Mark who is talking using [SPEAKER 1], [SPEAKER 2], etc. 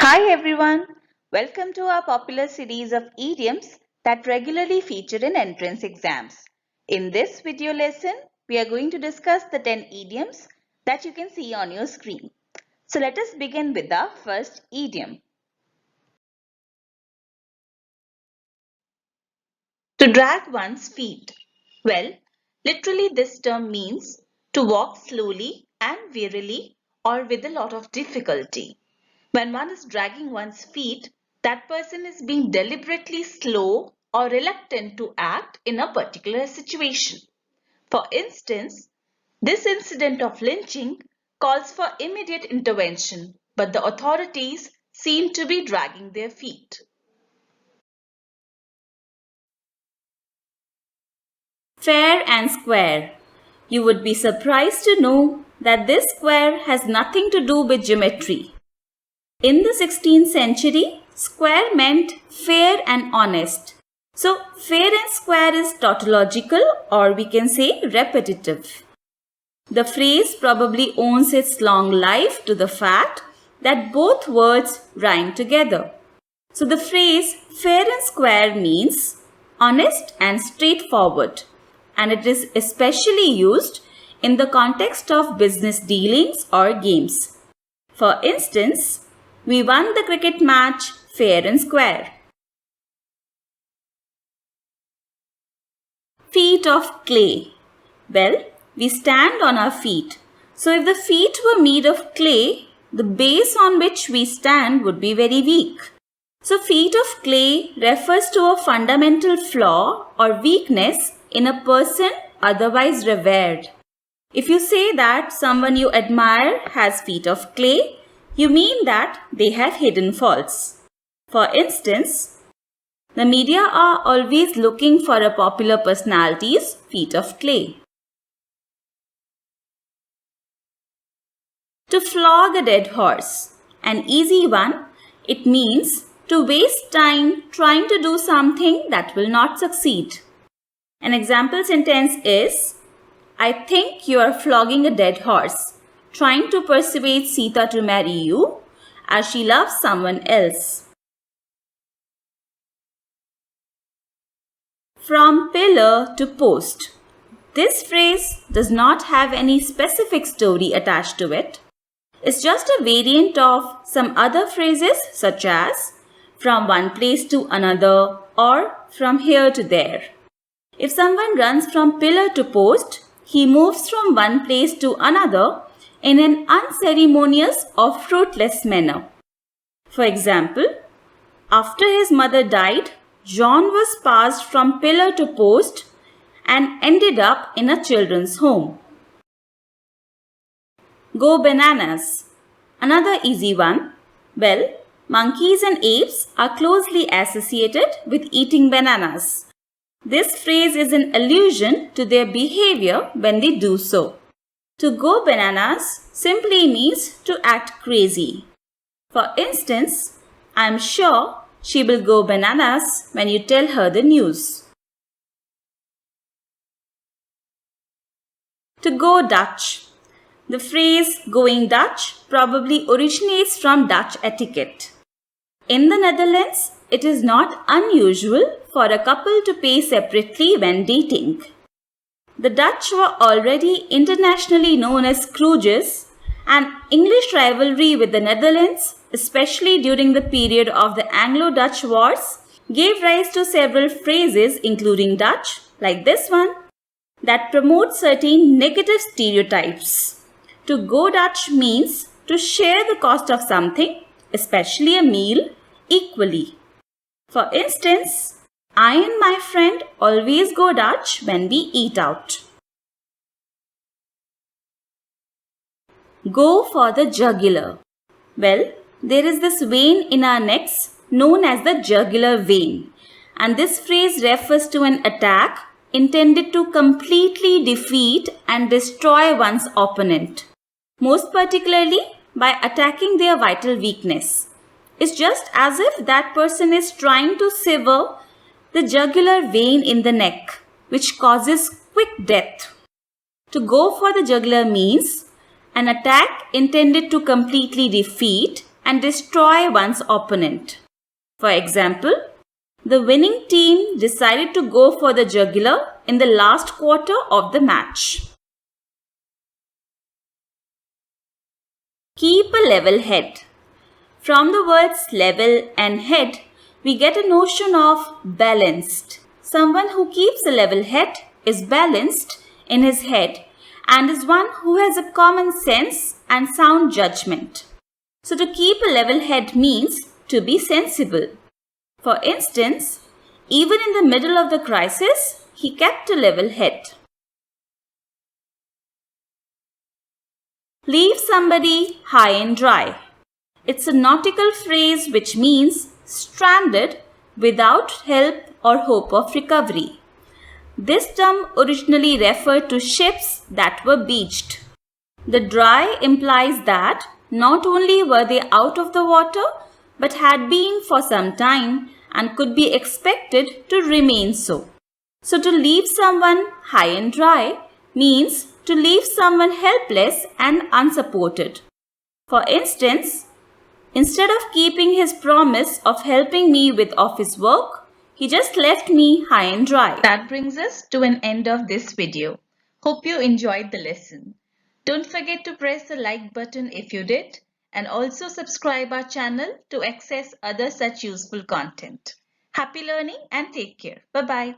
[SPEAKER 1] Hi everyone, welcome to our popular series of idioms that regularly feature in entrance exams. In this video lesson, we are going to discuss the 10 idioms that you can see on your screen. So let us begin with the first idiom. To drag one's feet. Well, literally this term means to walk slowly and wearily or with a lot of difficulty. When one is dragging one's feet, that person is being deliberately slow or reluctant to act in a particular situation. For instance, this incident of lynching calls for immediate intervention, but the authorities seem to be dragging their feet.
[SPEAKER 2] Fair and square. You would be surprised to know that this square has nothing to do with geometry. In the 16th century, square meant fair and honest. So, fair and square is tautological, or we can say repetitive. The phrase probably owes its long life to the fact that both words rhyme together. So, the phrase fair and square means honest and straightforward, and it is especially used in the context of business dealings or games. For instance, we won the cricket match fair and square. Feet of clay. Well, we stand on our feet. So if the feet were made of clay, the base on which we stand would be very weak. So feet of clay refers to a fundamental flaw or weakness in a person otherwise revered. If you say that someone you admire has feet of clay, you mean that they have hidden faults. For instance, the media are always looking for a popular personality's feet of clay. To flog a dead horse. An easy one. It means to waste time trying to do something that will not succeed. An example sentence is, I think you are flogging a dead horse, trying to persuade Sita to marry you as she loves someone else. From pillar to post. This phrase does not have any specific story attached to it. It's just a variant of some other phrases such as from one place to another or from here to there. If someone runs from pillar to post, he moves from one place to another in an unceremonious or fruitless manner. For example, after his mother died, John was passed from pillar to post and ended up in a children's home. Go bananas. Another easy one. Well, monkeys and apes are closely associated with eating bananas. This phrase is an allusion to their behavior when they do so. To go bananas simply means to act crazy. For instance, I am sure she will go bananas when you tell her the news. To go Dutch. The phrase going Dutch probably originates from Dutch etiquette. In the Netherlands, it is not unusual for a couple to pay separately when dating. The Dutch were already internationally known as Scrooges, and English rivalry with the Netherlands, especially during the period of the Anglo-Dutch Wars, gave rise to several phrases including Dutch, like this one, that promote certain negative stereotypes. To go Dutch means to share the cost of something, especially a meal, equally. For instance, I and my friend always go Dutch when we eat out. Go for the jugular. Well, there is this vein in our necks known as the jugular vein, and this phrase refers to an attack intended to completely defeat and destroy one's opponent, most particularly by attacking their vital weakness. It's just as if that person is trying to sever the jugular vein in the neck, which causes quick death. To go for the jugular means an attack intended to completely defeat and destroy one's opponent. For example, the winning team decided to go for the jugular in the last quarter of the match. Keep a level head. From the words level and head, we get a notion of balanced. Someone who keeps a level head is balanced in his head and is one who has a common sense and sound judgment. So to keep a level head means to be sensible. For instance, even in the middle of the crisis, he kept a level head. Leave somebody high and dry. It's a nautical phrase which means stranded without help or hope of recovery. This term originally referred to ships that were beached. The dry implies that not only were they out of the water, but had been for some time and could be expected to remain so. So to leave someone high and dry means to leave someone helpless and unsupported. For instance, instead of keeping his promise of helping me with office work, he just left me high and dry.
[SPEAKER 1] That brings us to an end of this video. Hope you enjoyed the lesson. Don't forget to press the like button if you did, and also subscribe our channel to access other such useful content. Happy learning and take care. Bye-bye.